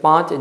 5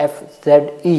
FZE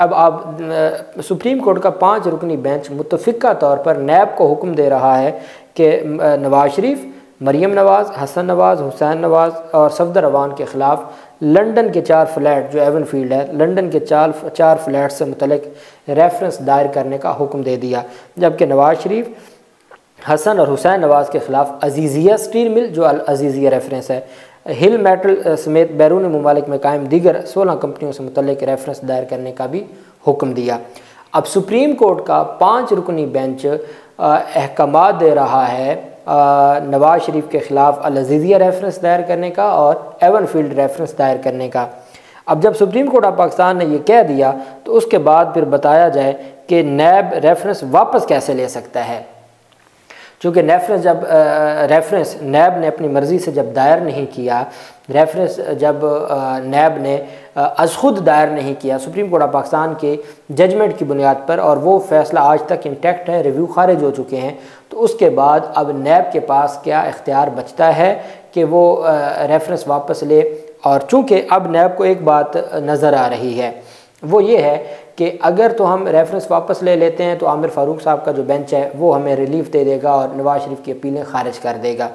اب آپ supreme court کا 5 رکنی بینچ متفقہ طور پر نیب کو حکم دے رہا ہے کہ نواز شریف، مریم نواز، حسن نواز، حسین نواز اور صفدر اعوان کے خلاف لنڈن کے 4 فلیٹ جو ایون فیلڈ ہے، لنڈن کے 4 فلیٹ سے متعلق ریفرنس دائر کرنے کا حکم دے دیا، جبکہ نواز شریف، حسن اور حسین نواز کے خلاف عزیزیہ سٹیل مل جو العزیزیہ ریفرنس ہے، ہل میٹل سمیت بیرون ممالک میں قائم دیگر 16 کمپنیوں سے متعلق ریفرنس دائر کرنے کا بھی حکم دیا۔ اب سپریم کورٹ کا 5 رکنی بینچ احکامات دے رہا ہے نواز شریف کے خلاف العزیزیہ ریفرنس دائر کرنے کا اور ایون فیلڈ ریفرنس دائر کرنے کا۔ اب جب سپریم کورٹ آف پاکستان نے یہ کہہ دیا تو اس کے بعد پھر بتایا جائے کہ نیب ریفرنس واپس کیسے لے سکتا ہے، چونکہ ریفرنس نیب نے اپنی مرضی سے جب دائر نہیں کیا، ریفرنس جب نیب نے از خود دائر نہیں کیا سپریم کورٹ آف پاکستان کے ججمنٹ کی بنیاد پر، اور وہ فیصلہ آج تک انٹیکٹ ہے، ریویو خارج ہو چکے ہیں، تو اس کے بعد اب نیب کے پاس کیا اختیار بچتا ہے کہ وہ ریفرنس واپس لے۔ اور چونکہ اب نیب کو ایک بات نظر آ رہی ہے، وہ یہ ہے کہ اگر تو ہم ریفرنس واپس لے لیتے ہیں تو عامر فاروق صاحب کا جو بینچ ہے وہ ہمیں ریلیف دے دے گا اور نواز شریف کی اپیلیں خارج کر دے گا،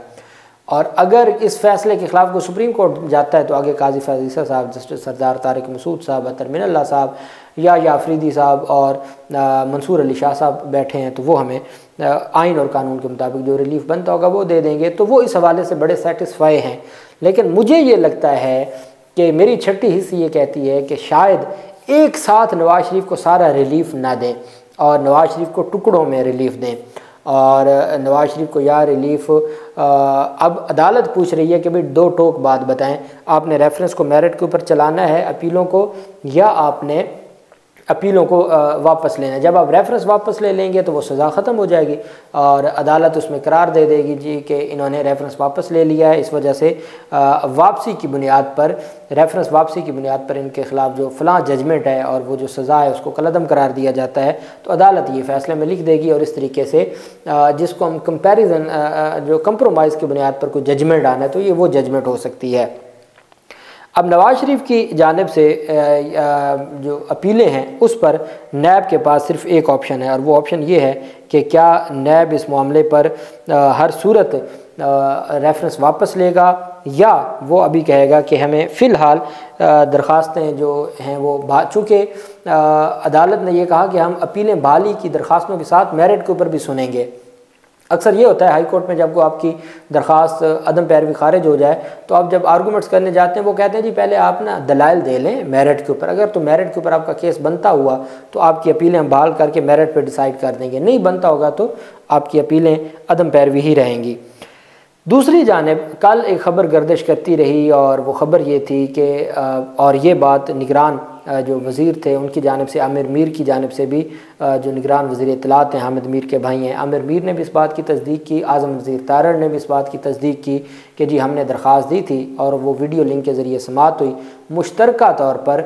اور اگر اس فیصلے کے خلاف وہ سپریم کورٹ جاتا ہے تو آگے قاضی فیاض عیسیٰ صاحب، جسٹس سردار طارق مسعود صاحب، اطہر من اللہ صاحب یا آفریدی صاحب اور منصور علی شاہ صاحب بیٹھے ہیں، تو وہ ہمیں آئین اور قانون کے مطابق جو ریلیف بنتا ہوگا وہ دے دیں گے، تو وہ اس حوالے سے بڑے سیٹسفائی ہیں۔ لیکن مجھے یہ لگتا ہے کہ میری چھٹی حصہ یہ کہتی ہے کہ شاید ایک ساتھ نواز شریف کو سارا ریلیف نہ دیں اور نواز شریف کو ٹکڑوں میں ریلیف دیں، اور نواز شریف کو یا ریلیف اب عدالت پوچھ رہی ہے کہ بھئی 2 ٹوک بات بتائیں، آپ نے ریفرنس کو میرٹ کے اوپر چلانا ہے اپیلوں کو، یا آپ نے اپیلوں کو واپس لینا ہے۔ جب آپ ریفرنس واپس لے لیں گے تو وہ سزا ختم ہو جائے گی اور عدالت اس میں قرار دے دے گی جی کہ انہوں نے ریفرنس واپس لے لیا ہے، اس وجہ سے واپسی کی بنیاد پر، ریفرنس واپسی کی بنیاد پر ان کے خلاف جو فلاں ججمنٹ ہے اور وہ جو سزا ہے اس کو کالعدم قرار دیا جاتا ہے، تو عدالت یہ فیصلے میں لکھ دے گی، اور اس طریقے سے جس کو ہم کمپیریزن جو کمپرومائز کی بنیاد پر کوئی ججمنٹ آنا ہے تو یہ وہ ججمنٹ ہو سکتی ہے۔ اب نواز شریف کی جانب سے جو اپیلیں ہیں اس پر نیب کے پاس صرف ایک آپشن ہے، اور وہ آپشن یہ ہے کہ کیا نیب اس معاملے پر ہر صورت ریفرنس واپس لے گا، یا وہ ابھی کہے گا کہ ہمیں فی الحال درخواستیں جو ہیں وہ چونکہ عدالت نے یہ کہا کہ ہم اپیلیں بحالی کی درخواستوں کے ساتھ میرٹ کے اوپر بھی سنیں گے۔ اکثر یہ ہوتا ہے ہائی کورٹ میں جب کو آپ کی درخواست عدم پیروی خارج ہو جائے تو آپ جب آرگومنٹس کرنے جاتے ہیں وہ کہتے ہیں جی پہلے آپ نا دلائل دے لیں میرٹ کے اوپر، اگر تو میرٹ کے اوپر آپ کا کیس بنتا ہوا تو آپ کی اپیلیں ہم بحال کر کے میرٹ پہ ڈیسائیڈ کر دیں گے، نہیں بنتا ہوگا تو آپ کی اپیلیں عدم پیروی ہی رہیں گی۔ دوسری جانب کل ایک خبر گردش کرتی رہی، اور وہ خبر یہ تھی کہ اور یہ بات نگران جو وزیر تھے ان کی جانب سے، عامر میر کی جانب سے بھی، جو نگران وزیر اطلاعات ہیں حامد میر کے بھائی ہیں، عامر میر نے بھی اس بات کی تصدیق کی، اعظم وزیر تارڑ نے بھی اس بات کی تصدیق کی کہ جی ہم نے درخواست دی تھی اور وہ ویڈیو لنک کے ذریعے سماعت ہوئی، مشترکہ طور پر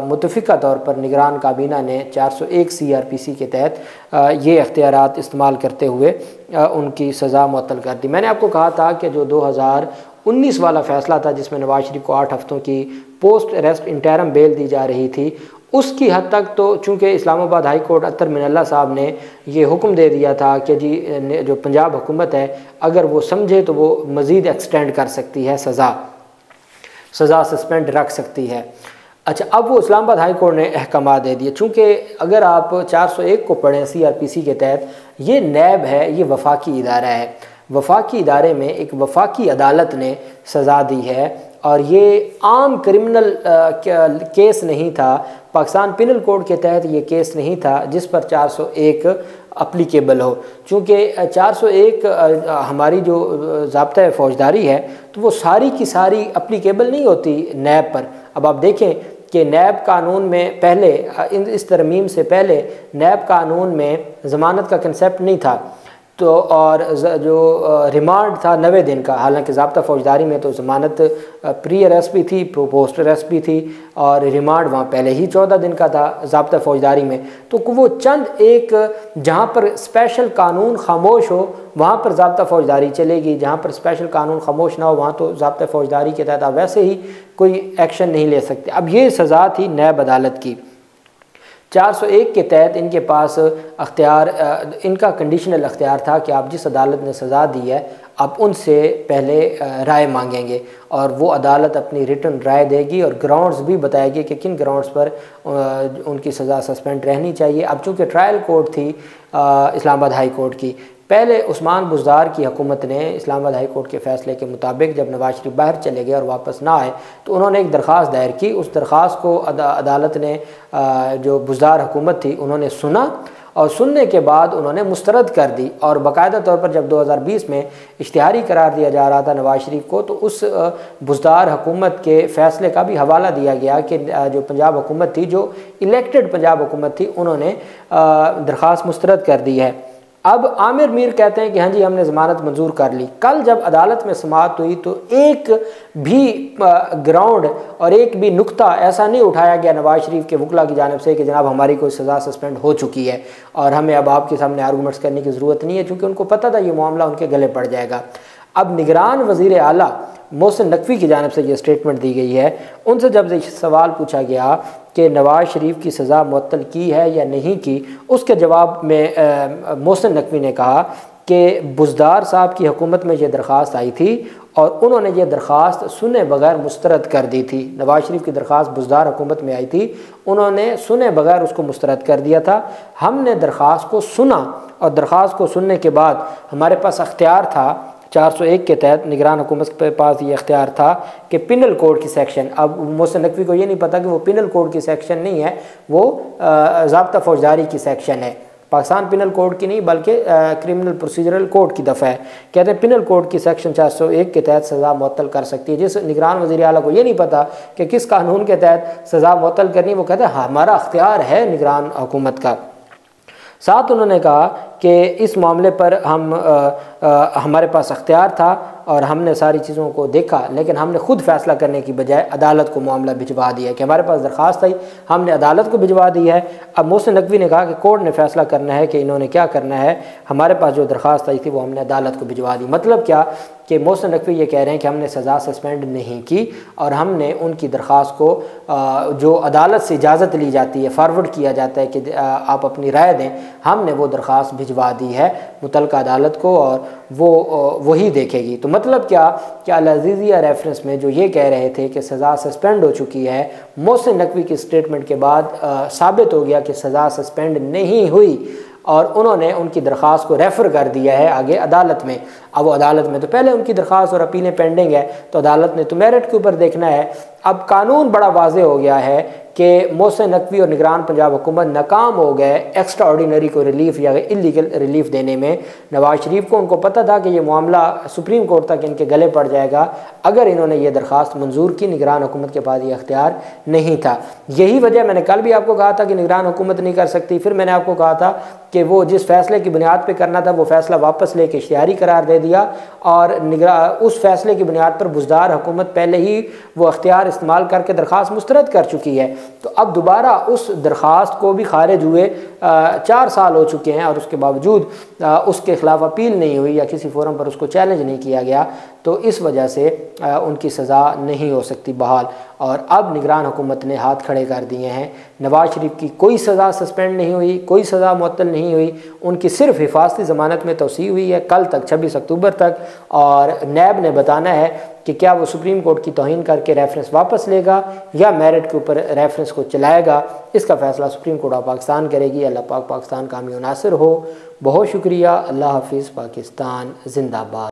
متفقہ طور پر نگران کابینہ نے 401 CRPC کے تحت یہ اختیارات استعمال کرتے ہوئے ان کی سزا معطل کر دی۔ میں نے آپ کو کہا تھا کہ جو 2019 والا فیصلہ تھا جس میں نواز شریف کو 8 ہفتوں کی پوسٹ اریسٹ انٹرم بیل دی جا رہی تھی، اس کی حد تک تو چونکہ اسلام آباد ہائی کورٹ اطہر من اللہ صاحب نے یہ حکم دے دیا تھا کہ جی جو پنجاب حکومت ہے اگر وہ سمجھے تو وہ مزید ایکسٹینڈ کر سکتی ہے، سزا سسپینڈ رکھ سکتی ہے۔ اچھا، اب وہ اسلام آباد ہائی کورٹ نے احکامات دے دیے، چونکہ اگر آپ 401 کو پڑھیں CRPC کے تحت، یہ نیب ہے، یہ وفاقی ادارہ ہے، وفاقی ادارے میں ایک وفاقی عدالت نے سزا دی ہے، اور یہ عام کرمنل کیس نہیں تھا، پاکستان پینل کوڈ کے تحت یہ کیس نہیں تھا جس پر 401 اپلیکیبل ہو، چونکہ 401 ہماری جو ضابطہ فوجداری ہے تو وہ ساری کی ساری اپلیکیبل نہیں ہوتی نیب پر۔ اب آپ دیکھیں کہ نیب قانون میں پہلے اس ترمیم سے پہلے نیب قانون میں ضمانت کا کنسیپٹ نہیں تھا، تو اور جو ریمانڈ تھا 90 دن کا، حالانکہ ضابطہ فوجداری میں تو ضمانت پری اریسٹ بھی تھی، پوسٹ اریسٹ بھی تھی، اور ریمانڈ وہاں پہلے ہی 14 دن کا تھا ضابطہ فوجداری میں، تو وہ چند ایک جہاں پر اسپیشل قانون خاموش ہو وہاں پر ضابطہ فوجداری چلے گی، جہاں پر اسپیشل قانون خاموش نہ ہو وہاں تو ضابطہ فوجداری کے تحت آپ ویسے ہی کوئی ایکشن نہیں لے سکتے۔ اب یہ سزا تھی نیب عدالت کی۔ 401 کے تحت ان کے پاس اختیار، ان کا کنڈیشنل اختیار تھا کہ آپ جس عدالت نے سزا دی ہے آپ ان سے پہلے رائے مانگیں گے، اور وہ عدالت اپنی ریٹن رائے دے گی اور گراؤنڈز بھی بتائے گی کہ کن گراؤنڈز پر ان کی سزا سسپینڈ رہنی چاہیے۔ اب چونکہ ٹرائل کورٹ تھی اسلام آباد ہائی کورٹ کی، پہلے عثمان بزدار کی حکومت نے اسلام آباد ہائی کورٹ کے فیصلے کے مطابق جب نواز شریف باہر چلے گئے اور واپس نہ آئے تو انہوں نے ایک درخواست دائر کی۔ اس درخواست کو عدالت نے، جو بزدار حکومت تھی، انہوں نے سنا، اور سننے کے بعد انہوں نے مسترد کر دی، اور باقاعدہ طور پر جب 2020 میں اشتہاری قرار دیا جا رہا تھا نواز شریف کو، تو اس بزدار حکومت کے فیصلے کا بھی حوالہ دیا گیا کہ جو پنجاب حکومت تھی، جو الیکٹڈ پنجاب حکومت تھی، انہوں نے درخواست مسترد کر دی ہے۔ اب عامر میر کہتے ہیں کہ ہاں جی ہم نے ضمانت منظور کر لی۔ کل جب عدالت میں سماعت ہوئی تو ایک بھی گراؤنڈ اور ایک بھی نقطہ ایسا نہیں اٹھایا گیا نواز شریف کے وکلا کی جانب سے کہ جناب ہماری کوئی سزا سسپینڈ ہو چکی ہے اور ہمیں اب آپ کے سامنے آرگومنٹس کرنے کی ضرورت نہیں ہے، چونکہ ان کو پتہ تھا یہ معاملہ ان کے گلے پڑ جائے گا۔ اب نگران وزیر اعلیٰ محسن نقوی کی جانب سے یہ سٹیٹمنٹ دی گئی ہے، ان سے جب سوال پوچھا گیا کہ نواز شریف کی سزا معطل کی ہے یا نہیں کی، اس کے جواب میں محسن نقوی نے کہا کہ بزدار صاحب کی حکومت میں یہ درخواست آئی تھی اور انہوں نے یہ درخواست سنے بغیر مسترد کر دی تھی۔ نواز شریف کی درخواست بزدار حکومت میں آئی تھی، انہوں نے سنے بغیر اس کو مسترد کر دیا تھا۔ ہم نے درخواست کو سنا اور درخواست کو سننے کے بعد ہمارے پاس اختیار تھا، 401 کے تحت نگران حکومت کے پاس یہ اختیار تھا کہ پینل کوڈ کی سیکشن، اب محسن نقوی کو یہ نہیں پتا کہ وہ پینل کوڈ کی سیکشن نہیں ہے، وہ ضابطہ فوجداری کی سیکشن ہے، پاکستان پینل کوڈ کی نہیں بلکہ کرمنل پروسیجرل کوڈ کی دفعہ ہے۔ کہتے ہیں پینل کوڈ کی سیکشن 401 کے تحت سزا معطل کر سکتی ہے۔ جس نگران وزیر اعلیٰ کو یہ نہیں پتا کہ کس قانون کے تحت سزا معطل کرنی، وہ کہتے ہیں ہمارا اختیار ہے نگران حکومت کا۔ ساتھ انہوں نے کہا کہ اس معاملے پر ہمارے پاس اختیار تھا اور ہم نے ساری چیزوں کو دیکھا، لیکن ہم نے خود فیصلہ کرنے کی بجائے عدالت کو معاملہ بھجوا دیا کہ ہمارے پاس درخواست آئی، ہم نے عدالت کو بھجوا دی ہے۔ اب محسن نقوی نے کہا کہ کورٹ نے فیصلہ کرنا ہے کہ انہوں نے کیا کرنا ہے، ہمارے پاس جو درخواست آئی تھی وہ ہم نے عدالت کو بھجوا دی۔ مطلب کیا کہ محسن نقوی یہ کہہ رہے ہیں کہ ہم نے سزا سسپینڈ نہیں کی اور ہم نے ان کی درخواست کو جو عدالت سے اجازت لی جاتی ہے، فارورڈ کیا جاتا ہے کہ آپ اپنی رائے دیں، ہم نے وہ درخواست بھجوا دی ہے متعلقہ عدالت کو اور وہ وہی دیکھے گی۔ تو مطلب کیا کہ العزیزیہ ریفرنس میں جو یہ کہہ رہے تھے کہ سزا سسپینڈ ہو چکی ہے، محسن نقوی کی سٹیٹمنٹ کے بعد ثابت ہو گیا کہ سزا سسپینڈ نہیں ہوئی، اور انہوں نے ان کی درخواست کو ریفر کر دیا ہے آگے عدالت میں۔ اب وہ عدالت میں تو پہلے ان کی درخواست اور اپیلیں پینڈنگ ہے، تو عدالت نے تو میرٹ کے اوپر دیکھنا ہے۔ اب قانون بڑا واضح ہو گیا ہے کہ محسن نقوی اور نگران پنجاب حکومت ناکام ہو گئے ایکسٹرا آرڈینری کو ریلیف یا انلیگل ریلیف دینے میں۔ نواز شریف کو ان کو پتہ تھا کہ یہ معاملہ سپریم کورٹ تک ان کے گلے پڑ جائے گا اگر انہوں نے یہ درخواست منظور کی، نگران حکومت کے پاس یہ اختیار نہیں تھا۔ یہی وجہ میں نے کل بھی آپ کو کہا تھا کہ نگران حکومت نہیں کر سکتی، پھر میں نے آپ کو کہا تھا کہ وہ جس فیصلے کی بنیاد پہ کرنا تھا وہ فیصلہ واپس لے کے اشتہاری قرار دے دیا، اور اس فیصلے کی بنیاد پر بزدار حکومت پہلے ہی وہ اختیار استعمال کر کے درخواست مسترد کر چکی ہے۔ تو اب دوبارہ اس درخواست کو بھی خارج ہوئے 4 سال ہو چکے ہیں اور اس کے باوجود اس کے خلاف اپیل نہیں ہوئی یا کسی فورم پر اس کو چیلنج نہیں کیا گیا، تو اس وجہ سے ان کی سزا نہیں ہو سکتی بحال۔ اور اب نگران حکومت نے ہاتھ کھڑے کر دیے ہیں، نواز شریف کی کوئی سزا سسپینڈ نہیں ہوئی، کوئی سزا معطل نہیں ہوئی، ان کی صرف حفاظتی ضمانت میں توسیع ہوئی ہے کل تک 26 اکتوبر تک، اور نیب نے بتانا ہے کہ کیا وہ سپریم کورٹ کی توہین کر کے ریفرنس واپس لے گا یا میرٹ کے اوپر ریفرنس کو چلائے گا۔ اس کا فیصلہ سپریم کورٹ آف پاکستان کرے گی۔ اللہ پاک پاکستان کامیاب و ناصر ہو۔ بہت شکریہ۔ اللہ حافظ۔ پاکستان زندہ باد۔